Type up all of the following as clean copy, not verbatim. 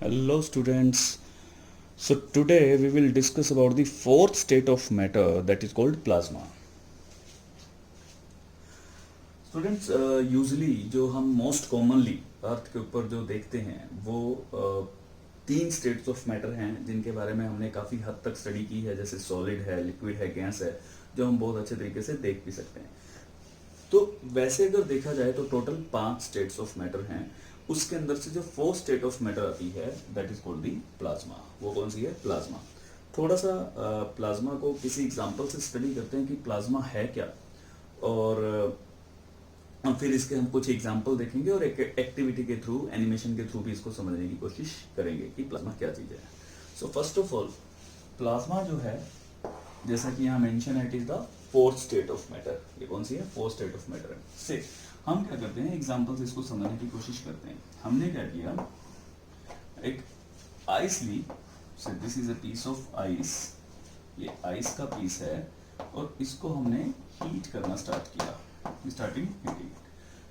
Hello students. So today we will discuss about the fourth state of matter that is called plasma. Students usually जो हम most commonly अर्थ के ऊपर जो देखते हैं वो तीन स्टेट्स ऑफ मैटर हैं जिनके बारे में हमने काफ़ी हद तक स्टडी की है, जैसे सॉलिड है, लिक्विड है, गैस है, जो हम बहुत अच्छे तरीके से देख भी सकते हैं। तो वैसे अगर देखा जाए तो टोटल 5 स्टेट्स ऑफ मैटर हैं। उसके अंदर से जो फोर्थ स्टेट ऑफ मैटर आती है that is called the plasma. वो कौन सी है? प्लाज्मा। थोड़ा सा प्लाज्मा को किसी एग्जांपल से स्टडी करते हैं कि प्लाज्मा है क्या, और फिर इसके हम कुछ एग्जांपल देखेंगे और एक एक्टिविटी के थ्रू, एनिमेशन के थ्रू भी इसको समझने की कोशिश करेंगे कि प्लाज्मा क्या चीज़ है। So first of all plasma जो है, जैसा कि यहाँ मेंशन है, it is the fourth state of matter. ये कौन सी है? फोर्थ स्टेट ऑफ मैटर है। से हम क्या करते हैं, एग्जांपल से इसको समझने की कोशिश करते हैं। हमने क्या किया, एक आइस ली, so this is a piece of ice. ये आइस का पीस है और इसको हमने हीट करना स्टार्ट किया, स्टार्टिंग हीटिंग।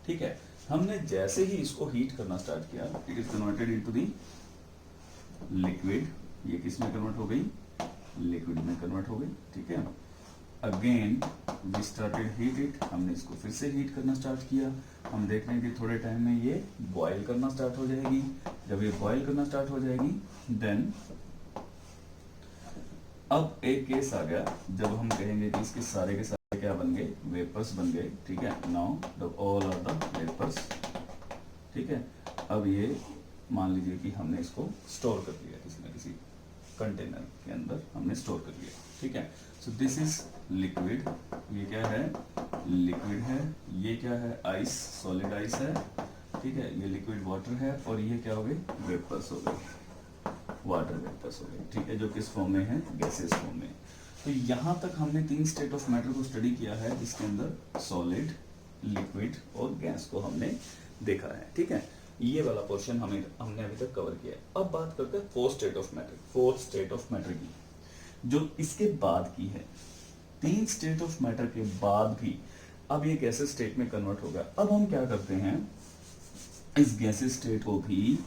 ठीक है, हमने जैसे ही इसको हीट करना स्टार्ट किया, it is converted into the liquid. ये किस में कन्वर्ट हो गई? लिक्विड में कन्वर्ट हो गई। ठीक है, again we started heat it. हमने इसको फिर से हीट करना स्टार्ट किया। हम देख रहे हैं कि थोड़े टाइम में ये बॉयल करना स्टार्ट हो जाएगी। जब ये बॉयल करना स्टार्ट हो जाएगी, देन अब एक केस आ गया जब हम कहेंगे कि इसके सारे के सारे क्या बन गए? वेपर्स बन गए। ठीक है, now the all are the vapours. ठीक है, अब ये मान लीजिए कि हमने इसको स्टोर कर दिया किसी न किसी कंटेनर के अंदर, हमने स्टोर कर लिया। ठीक है, सो दिस इज लिक्विड। ये क्या है? लिक्विड है। ये क्या है? आइस, सॉलिड आइस है। ठीक है, ये लिक्विड वाटर है। और ये क्या हो गई? वेपर्स हो गए, वाटर वेपर्स हो गए। ठीक है, जो किस फॉर्म में है? गैसेस फॉर्म में। तो यहाँ तक हमने तीन स्टेट ऑफ मैटर को स्टडी किया है, जिसके अंदर सॉलिड, लिक्विड और गैस को हमने देखा है। ठीक है, ये वाला पोर्शन हमने अभी तक कवर किया है। अब बात करते हैं fourth state of matter. Fourth state of matter की जो इसके बाद की है, तीन स्टेट ऑफ मैटर के बाद भी अब ये गैसेस स्टेट में कन्वर्ट हो गया। अब हम क्या करते हैं, इस गैसेस स्टेट को भी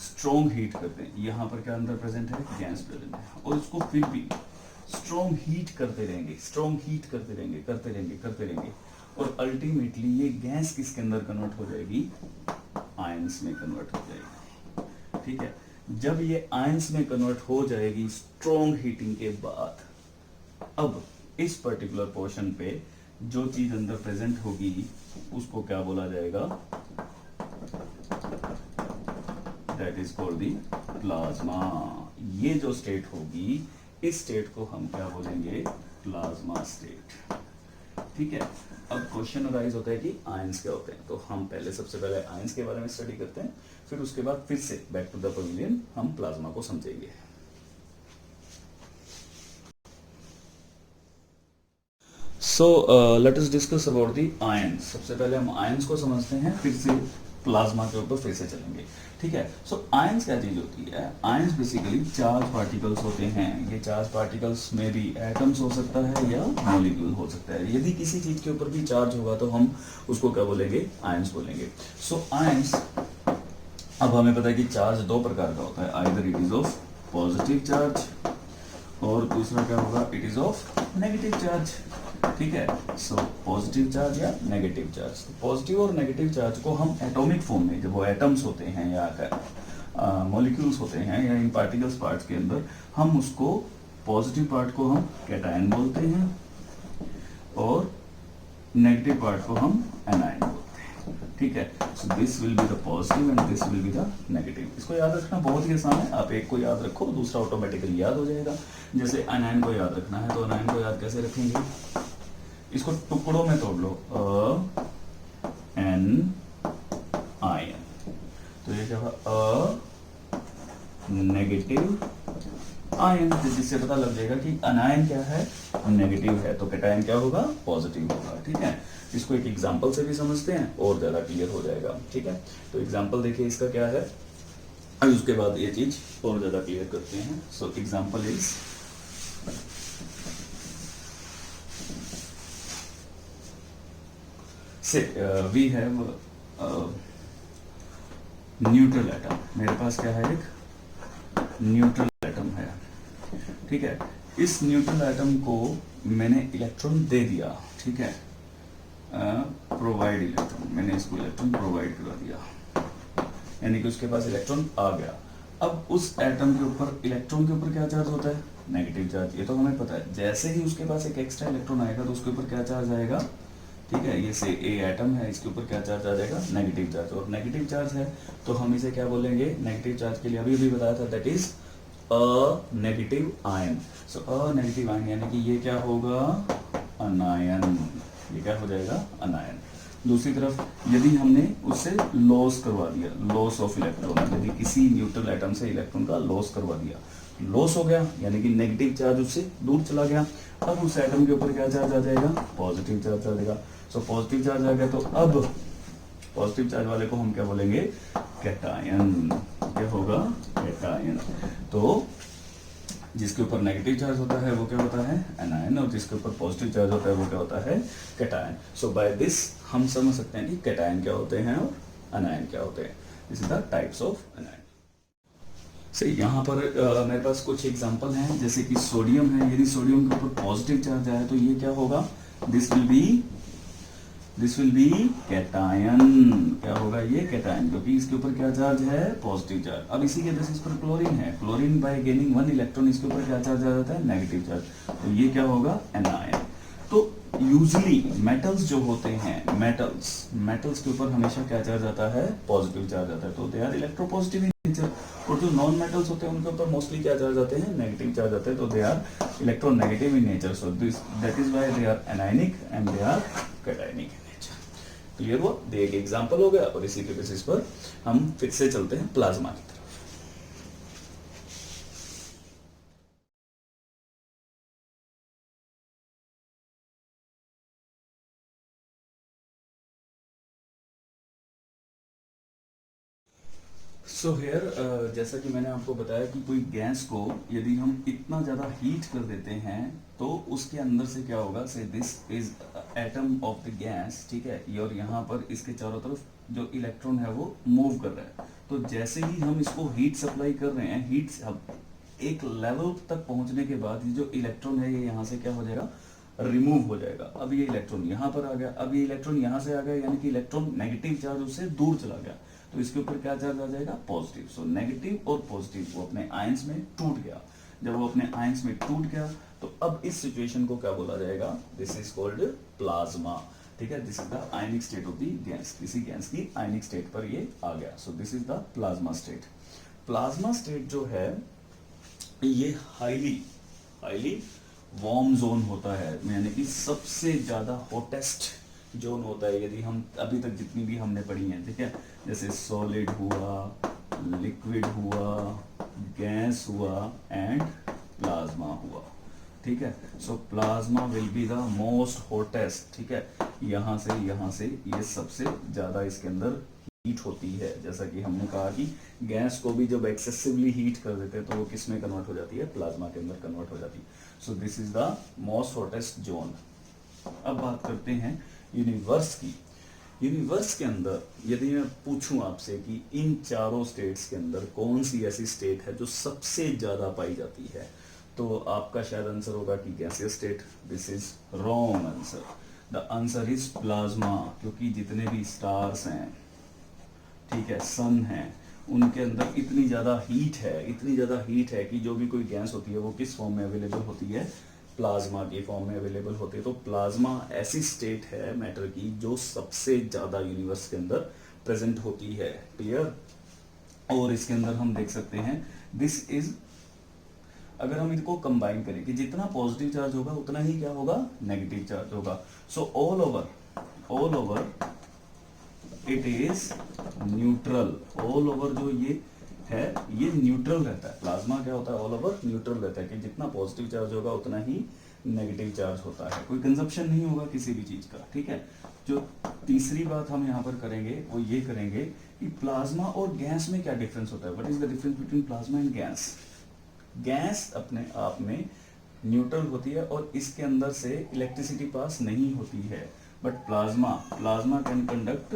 स्ट्रॉन्ग हीट करते हैं। यहाँ पर क्या अंदर प्रेजेंट है? गैस प्रेजेंट है। और इसको फिर भी स्ट्रॉन्ग हीट करते रहेंगे, स्ट्रॉन्ग हीट करते रहेंगे, करते रहेंगे, करते रहेंगे। और अल्टीमेटली ये गैस किसके अंदर कन्वर्ट हो जाएगी? आयंस में कन्वर्ट हो जाएगी। ठीक है, जब ये आयंस में कन्वर्ट हो जाएगी स्ट्रॉन्ग हीटिंग के बाद, अब इस पर्टिकुलर पोर्शन पे जो चीज अंदर प्रेजेंट होगी उसको क्या बोला जाएगा? That is called the plasma. ये जो स्टेट होगी, इस स्टेट को हम क्या बोलेंगे? Plasma state. ठीक है, अब क्वेश्चन अराइज होता है कि आयंस क्या होते हैं। तो हम पहले, सबसे पहले आयंस के बारे में स्टडी करते हैं, फिर उसके बाद फिर से बैक टू द पवेलियन हम प्लाज्मा को समझेंगे। So let us discuss about the ions. सबसे पहले हम आयंस को समझते हैं, फिर से प्लाज्मा के ऊपर फिर से चलेंगे। ठीक है, सो आयंस क्या चीज होती है? आयंस बेसिकली चार्ज पार्टिकल्स होते हैं। ये चार्ज पार्टिकल्स में भी एटम्स हो सकता है या मॉलिक्यूल हो सकता है। यदि किसी चीज के ऊपर भी चार्ज होगा तो हम उसको क्या बोलेंगे? आयंस बोलेंगे। सो आयंस, अब हमें पता है कि चार्ज दो प्रकार का होता है, either it is of positive charge और दूसरा क्या होगा? It is of negative charge. ठीक है, सो पॉजिटिव चार्ज या नेगेटिव चार्ज। पॉजिटिव और नेगेटिव चार्ज को हम एटॉमिक फॉर्म में, जब वो एटम्स होते हैं या मॉलिक्यूल्स होते हैं या इन पार्टिकल्स पार्ट्स के अंदर, हम उसको पॉजिटिव पार्ट को हम कैटायन बोलते हैं और नेगेटिव पार्ट को हम एनायन बोलते हैं। ठीक है, so this will be the positive and this will be the negative. इसको याद रखना बहुत ही आसान है। आप एक को याद रखो, दूसरा ऑटोमेटिकली याद हो जाएगा। जैसे एनायन को याद रखना है, तो एनायन को याद कैसे रखेंगे? इसको टुकड़ों में तोड़ लो, एन आयन। तो ये क्या होगा? Negative ion. जिससे पता लग जाएगा कि अनायन क्या है? नेगेटिव है। तो कैटायन क्या होगा? पॉजिटिव होगा। ठीक है, इसको एक एग्जांपल से भी समझते हैं और ज्यादा क्लियर हो जाएगा। ठीक है, तो एग्जांपल देखिए इसका क्या है, अब उसके बाद ये चीज और ज्यादा क्लियर करते हैं। So example is, say we have neutral atom, मेरे पास क्या है, एक न्यूट्रल एटम है, ठीक है। इस न्यूट्रल एटम को मैंने इलेक्ट्रॉन दे दिया, ठीक है, प्रोवाइड इलेक्ट्रॉन, मैंने इसको इलेक्ट्रॉन प्रोवाइड करा दिया, यानी कि उसके पास इलेक्ट्रॉन आ गया। अब उस एटम के ऊपर, इलेक्ट्रॉन के ऊपर क्या चार्ज होता है, नेगेटिव चार्ज, ये तो हमें पता है। जैसे ही उसके पास एक एक्स्ट्रा इलेक्ट्रॉन आएगा तो उसके ऊपर क्या चार्ज आएगा, ठीक है, ये से ए एटम है, इसके ऊपर क्या चार्ज आ जाएगा, नेगेटिव चार्ज। और नेगेटिव चार्ज है तो हम इसे क्या बोलेंगे, नेगेटिव चार्ज के लिए अभी भी बताया था, that is a negative ion. So a negative ion यानी कि ये क्या होगा, अनायन, ये क्या हो जाएगा, अनायन। दूसरी तरफ यदि हमने उससे लॉस करवा दिया, लॉस ऑफ इलेक्ट्रॉन, यदि किसी न्यूट्रल एटम से इलेक्ट्रॉन का लॉस करवा दिया, लॉस हो गया यानी कि नेगेटिव चार्ज उससे दूर चला गया। अब उस एटम के ऊपर क्या चार्ज आ जाएगा, पॉजिटिव चार्ज आ जाएगा। सो पॉजिटिव चार्ज आ गया तो अब पॉजिटिव चार्ज वाले को हम क्या बोलेंगे, कैटायन। क्या होगा, कैटायन। तो जिसके ऊपर नेगेटिव चार्ज होता है वो क्या होता है, एनायन, और जिसके ऊपर पॉजिटिव चार्ज होता है वो क्या होता है, कैटायन। सो बाय दिस हम समझ सकते हैं कि कैटायन क्या होते हैं और अनायन क्या होते हैं। This is the types of anion. सही, यहाँ पर मेरे पास कुछ एग्जांपल हैं, जैसे कि सोडियम है, यदि सोडियम के ऊपर पॉजिटिव चार्ज आया तो ये क्या होगा, दिस विल बी कैटायन। क्या होगा, ये कैटायन, क्योंकि इसके ऊपर क्या चार्ज है, पॉजिटिव चार्ज। अब इसी के बेसिस पर क्लोरीन है, क्लोरीन बाय गेनिंग 1 इलेक्ट्रॉन, इसके ऊपर क्या चार्ज आ जाता है, नेगेटिव चार्ज, तो ये क्या होगा, एनायन। तो यूजली मेटल्स जो होते हैं, मेटल्स के ऊपर हमेशा क्या चार्ज आता है, पॉजिटिव चार्ज आता है, तो they are electropositive in nature. और जो नॉन मेटल्स होते हैं उनके ऊपर मोस्टली क्या चार्ज आते हैं, नेगेटिव चार्ज आते हैं, तो they are electronegative in nature. So this that is why they are anionic and they are cationic in nature. Clear हुआ, दे एक एग्जांपल हो गया, और इसी के बेसिस पर हम फिर से चलते हैं प्लाज्मा की तरफ। सो हेयर जैसा कि मैंने आपको बताया कि कोई गैस को यदि हम इतना ज़्यादा हीट कर देते हैं तो उसके अंदर से क्या होगा, से this is atom of the gas, ठीक है, और यहाँ पर इसके चारों तरफ जो इलेक्ट्रॉन है वो मूव कर रहा है। तो जैसे ही हम इसको हीट सप्लाई कर रहे हैं, हीट एक लेवल तक पहुंचने के बाद ये जो इलेक्ट्रॉन है ये यहाँ से क्या हो जाएगा, रिमूव हो जाएगा। अब ये इलेक्ट्रॉन यहाँ पर आ गया, अब ये इलेक्ट्रॉन यहाँ से आ गया, यानी कि इलेक्ट्रॉन नेगेटिव चार्ज उससे दूर चला गया, तो इसके ऊपर क्या चार्ज आ जाएगा, पॉजिटिव। सो नेगेटिव और पॉजिटिव वो अपने आयंस में टूट गया। जब वो अपने आयंस में टूट गया तो अब इस सिचुएशन को क्या बोला जाएगा, दिस इज कॉल्ड प्लाज्मा, ठीक है। This is the ionic state of the gas, किसी गैस की आयनिक स्टेट पर ये आ गया। सो this is the plasma state. Plasma state जो है ये हाईली वार्म जोन होता है, यानी कि सबसे ज्यादा हॉटेस्ट जोन होता है। यदि हम अभी तक जितनी भी हमने पढ़ी हैं, ठीक है, जैसे सॉलिड हुआ, लिक्विड हुआ, गैस हुआ एंड प्लाज्मा हुआ, ठीक है। सो plasma will be the most hottest, ठीक है। यहाँ से ये सबसे ज्यादा इसके अंदर हीट होती है। जैसा कि हमने कहा कि गैस को भी जब एक्सेसिवली हीट कर देते हैं तो वो किस में कन्वर्ट हो जाती है, प्लाज्मा के अंदर कन्वर्ट हो जाती है। So this is the most hottest zone. अब बात करते हैं यूनिवर्स की। यूनिवर्स के अंदर यदि मैं पूछूं आपसे कि इन चारों स्टेट्स के अंदर कौन सी ऐसी स्टेट है जो सबसे ज्यादा पाई जाती है, तो आपका शायद आंसर होगा कि gaseous state. This is wrong answer. The answer is plasma, क्योंकि जितने भी स्टार्स हैं, ठीक है, सन है, उनके अंदर इतनी ज़्यादा हीट है कि जो भी कोई गैस होती है वो किस फॉर्म में अवेलेबल होती है, प्लाज्मा की फॉर्म में अवेलेबल होती है। तो प्लाज्मा ऐसी स्टेट है मैटर की जो सबसे ज़्यादा यूनिवर्स के अंदर प्रेजेंट होती है। क्लियर। और इसके अंदर हम देख सकते हैं दिस इज, अगर हम इनको कंबाइन करें कि जितना पॉजिटिव चार्ज होगा उतना ही क्या होगा, नेगेटिव चार्ज होगा। So all over it is neutral. All over जो ये है ये न्यूट्रल रहता है। प्लाज्मा क्या होता है, ऑल ओवर न्यूट्रल रहता है, कि जितना पॉजिटिव चार्ज होगा उतना ही नेगेटिव चार्ज होता है, कोई कंजप्शन नहीं होगा किसी भी चीज का, ठीक है। जो तीसरी बात हम यहाँ पर करेंगे वो ये करेंगे कि प्लाज्मा और गैस में क्या डिफरेंस होता है, what is the difference between plasma and gas. Gas अपने आप में न्यूट्रल होती है और इसके अंदर से इलेक्ट्रिसिटी पास नहीं होती है, but plasma can conduct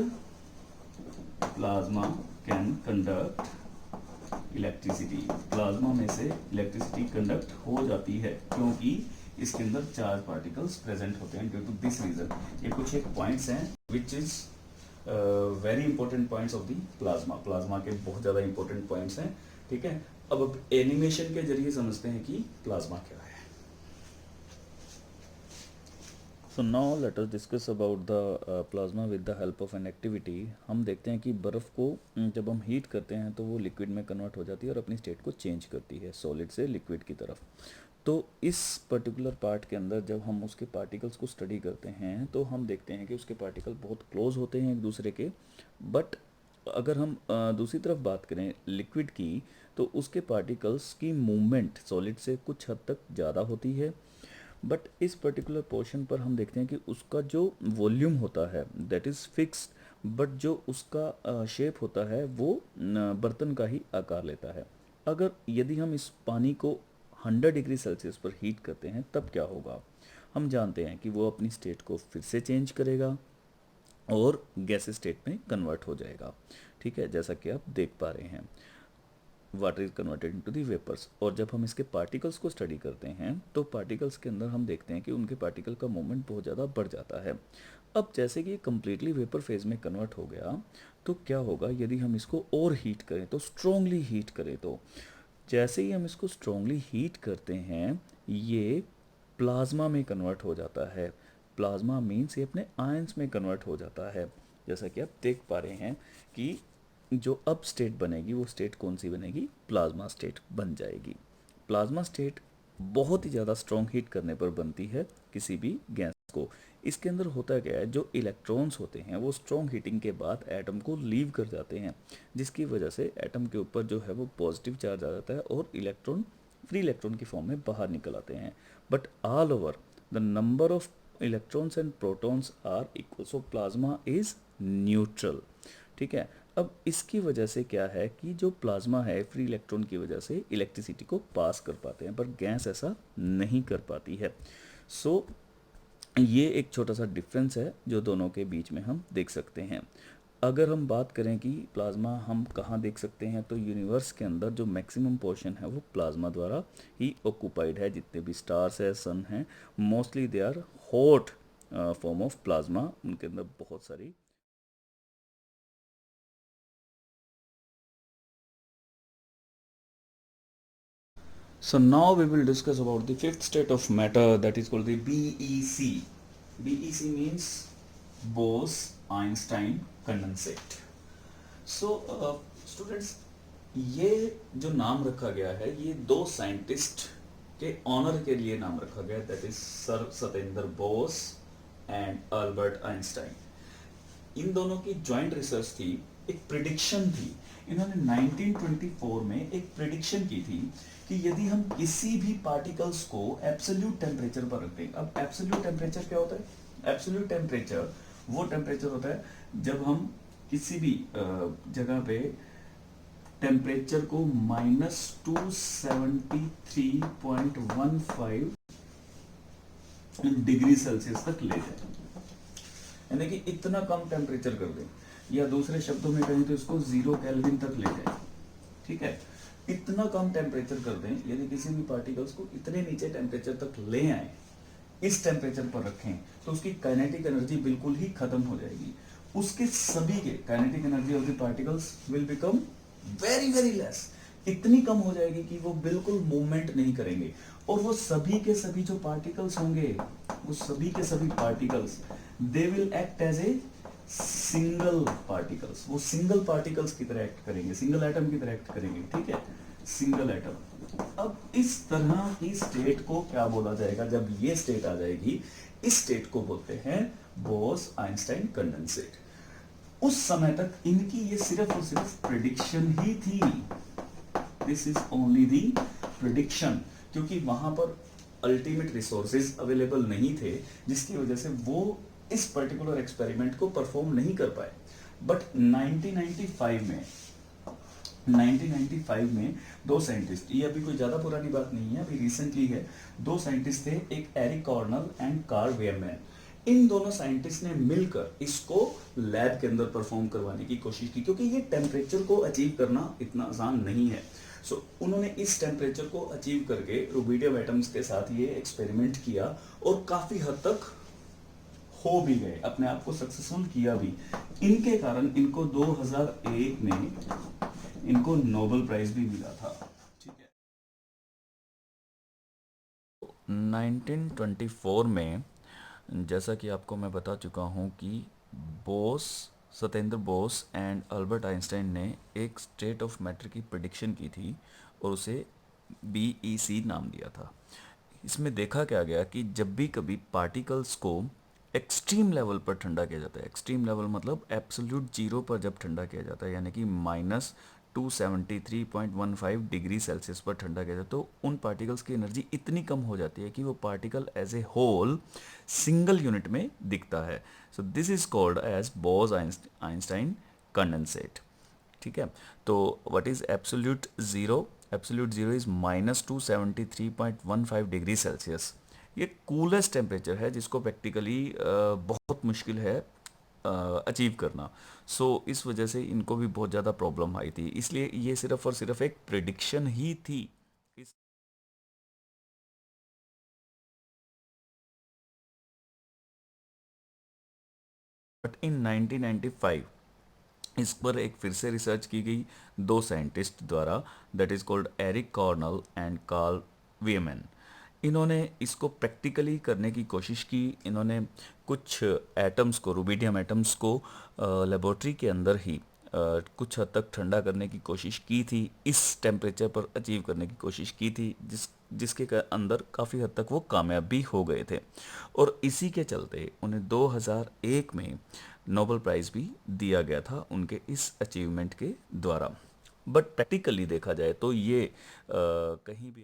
plasma can conduct electricity, plasma में से इलेक्ट्रिसिटी कंडक्ट हो जाती है क्योंकि इसके अंदर चार्ज पार्टिकल्स प्रेजेंट होते हैं ड्यू टू दिस रीजन। ये कुछ एक पॉइंट्स हैं which is very important points of the plasma, plasma के बहुत ज़्यादा इंपॉर्टेंट पॉइंट्स हैं, ठीक है। अब एनिमेशन के जरिए समझते हैं कि प्लाज्मा क्या है। So now let us discuss about the plasma with the help of an activity. हम देखते हैं कि बर्फ़ को जब हम हीट करते हैं तो वो लिक्विड में कन्वर्ट हो जाती है और अपनी स्टेट को चेंज करती है सॉलिड से लिक्विड की तरफ। तो इस पर्टिकुलर पार्ट के अंदर जब हम उसके पार्टिकल्स को स्टडी करते हैं तो हम देखते हैं कि उसके पार्टिकल बहुत क्लोज होते हैं एक दूसरे के। बट अगर हम दूसरी तरफ बात करें लिक्विड की तो उसके पार्टिकल्स की मूवमेंट सॉलिड से कुछ हद तक ज़्यादा होती है। बट इस पर्टिकुलर पोर्शन पर हम देखते हैं कि उसका जो वॉल्यूम होता है दैट इज़ फिक्स्ड, बट जो उसका शेप होता है वो बर्तन का ही आकार लेता है। अगर यदि हम इस पानी को 100 डिग्री सेल्सियस पर हीट करते हैं तब क्या होगा, हम जानते हैं कि वो अपनी स्टेट को फिर से चेंज करेगा और गैस स्टेट में कन्वर्ट हो जाएगा, ठीक है, जैसा कि आप देख पा रहे हैं water is converted into the vapours. और जब हम इसके पार्टिकल्स को स्टडी करते हैं तो पार्टिकल्स के अंदर हम देखते हैं कि उनके पार्टिकल का मूवमेंट बहुत ज़्यादा बढ़ जाता है। अब जैसे कि ये कम्प्लीटली वेपर फेज में कन्वर्ट हो गया तो क्या होगा यदि हम इसको और हीट करें तो स्ट्रोंगली हीट करें तो जैसे ही हम इसको स्ट्रोंगली हीट करते हैं ये प्लाज्मा में कन्वर्ट हो जाता है। प्लाज्मा मीन्स ये अपने आयंस में कन्वर्ट हो जाता है। जैसा कि आप देख पा रहे हैं कि जो अब स्टेट बनेगी वो स्टेट कौन सी बनेगी, प्लाज्मा स्टेट बन जाएगी। प्लाज्मा स्टेट बहुत ही ज़्यादा स्ट्रॉन्ग हीट करने पर बनती है किसी भी गैस को। इसके अंदर होता क्या है, जो इलेक्ट्रॉन्स होते हैं वो स्ट्रॉन्ग हीटिंग के बाद एटम को लीव कर जाते हैं, जिसकी वजह से एटम के ऊपर जो है वो पॉजिटिव चार्ज आ जाता है और इलेक्ट्रॉन फ्री इलेक्ट्रॉन की फॉर्म में बाहर निकल आते हैं। But all over the number of electrons and protons are equal, so plasma is neutral, ठीक है। अब इसकी वजह से क्या है कि जो प्लाज्मा है फ्री इलेक्ट्रॉन की वजह से इलेक्ट्रिसिटी को पास कर पाते हैं, पर गैस ऐसा नहीं कर पाती है। सो ये एक छोटा सा डिफरेंस है जो दोनों के बीच में हम देख सकते हैं। अगर हम बात करें कि प्लाज्मा हम कहाँ देख सकते हैं तो यूनिवर्स के अंदर जो मैक्सिमम पोर्शन है वो प्लाज्मा द्वारा ही ऑक्यूपाइड है। जितने भी स्टार्स है, सन हैं, mostly they are hot form of plasma, उनके अंदर बहुत सारी। So now we will discuss about the fifth state of matter, that is called the BEC. BEC means Bose-Einstein condensate. So students, ये जो नाम रखा गया है ये दो साइंटिस्ट के ऑनर के लिए नाम रखा गया, that is sir Satyendra Bose and Albert Einstein. इन दोनों की जॉइंट रिसर्च थी, एक प्रिडिक्शन थी। इन्होंने 1924 में एक प्रिडिक्शन की थी कि यदि हम किसी भी पार्टिकल्स को एब्सोल्यूट टेम्परेचर पर रखते हैं। अब एब्सोल्यूट टेम्परेचर क्या होता है, एब्सोल्यूट टेम्परेचर वो टेम्परेचर होता है जब हम किसी भी जगह पे टेम्परेचर को -273.15 डिग्री सेल्सियस तक ले जाए, यानी कि इतना कम टेम्परेचर कर दें, या दूसरे शब्दों में कहें तो इसको 0 केल्विन तक ले जाए, ठीक है। इतना कम टेम्परेचर कर दें, यदि किसी भी पार्टिकल्स को इतने नीचे टेम्परेचर तक ले आए, इस टेम्परेचर पर रखें, तो उसकी काइनेटिक एनर्जी बिल्कुल ही खत्म हो जाएगी। उसके सभी के kinetic energy of the particles will become very very less, इतनी कम हो जाएगी कि वो बिल्कुल मूवमेंट नहीं करेंगे। और वो सभी के सभी जो पार्टिकल्स होंगे, वो सभी के सभी particles they will act as a single particles, वो सिंगल पार्टिकल्स की तरह एक्ट करेंगे, सिंगल एटम की तरह एक्ट करेंगे, ठीक है, सिंगल एटम। अब इस तरह की स्टेट को क्या बोला जाएगा, जब ये स्टेट आ जाएगी, इस स्टेट को बोलते हैं बोस आइंस्टाइन कंडेंसेट। उस समय तक इनकी ये सिर्फ और सिर्फ प्रेडिक्शन ही थी, this is only the prediction, क्योंकि वहां पर अल्टीमेट रिसोर्सेज अवेलेबल नहीं थे, जिसकी वजह से वो इस पर्टिकुलर एक्सपेरिमेंट को परफॉर्म नहीं कर पाए। बट 1995 में दो साइंटिस्ट, ये अभी कोई ज्यादा पुरानी बात नहीं है, अभी रिसेंटली है, दो साइंटिस्ट थे, एक एरिक कॉर्नल एंड कार्ल वेयरमैन। इन दोनों साइंटिस्ट ने मिलकर इसको लैब के अंदर परफॉर्म करवाने की कोशिश की, क्योंकि ये टेम्परेचर को अचीव करना इतना आसान नहीं है। सो उन्होंने इस टेम्परेचर को अचीव करके रुबिडियम एटम्स के साथ ये एक्सपेरिमेंट किया और काफ़ी हद तक हो भी गए, अपने आप को सक्सेसफुल किया भी। इनके कारण इनको 2001 में इनको नोबेल प्राइज भी मिला था। ठीक है। 1924 में, जैसा कि आपको मैं बता चुका हूँ कि Bose Satyendra Bose and Albert Einstein ने एक स्टेट ऑफ मैटर की प्रिडिक्शन की थी और उसे BEC नाम दिया था। इसमें देखा क्या गया कि जब भी कभी पार्टिकल्स को एक्सट्रीम लेवल पर ठंडा किया जाता है, एक्सट्रीम लेवल मतलब एब्सोल्यूट जीरो पर जब ठंडा किया जाता है, यानी कि -273.15 डिग्री सेल्सियस पर ठंडा किया जाता है, तो उन पार्टिकल्स की एनर्जी इतनी कम हो जाती है कि वो particle as a whole single unit में दिखता है। So this is called as Bose Einstein condensate. ठीक है। तो what is absolute zero? Absolute zero is -273.15 degree Celsius. ये कूलेस्ट टेम्परेचर है जिसको प्रैक्टिकली बहुत मुश्किल है अचीव करना। सो इस वजह से इनको भी बहुत ज़्यादा प्रॉब्लम आई थी, इसलिए ये सिर्फ और सिर्फ एक प्रिडिक्शन ही थी। इस बट इन 1995 इस पर एक फिर से रिसर्च की गई दो साइंटिस्ट द्वारा, that is called Eric Cornell and Carl Wieman. इन्होंने इसको प्रैक्टिकली करने की कोशिश की। इन्होंने कुछ एटम्स को, रुबिडियम एटम्स को लेबोरेटरी के अंदर ही कुछ हद तक ठंडा करने की कोशिश की थी, इस टेम्परेचर पर अचीव करने की कोशिश की थी, जिसके अंदर काफ़ी हद तक वो कामयाब भी हो गए थे। और इसी के चलते उन्हें 2001 में नोबेल प्राइज़ भी दिया गया था उनके इस अचीवमेंट के द्वारा। बट प्रैक्टिकली देखा जाए तो ये कहीं भी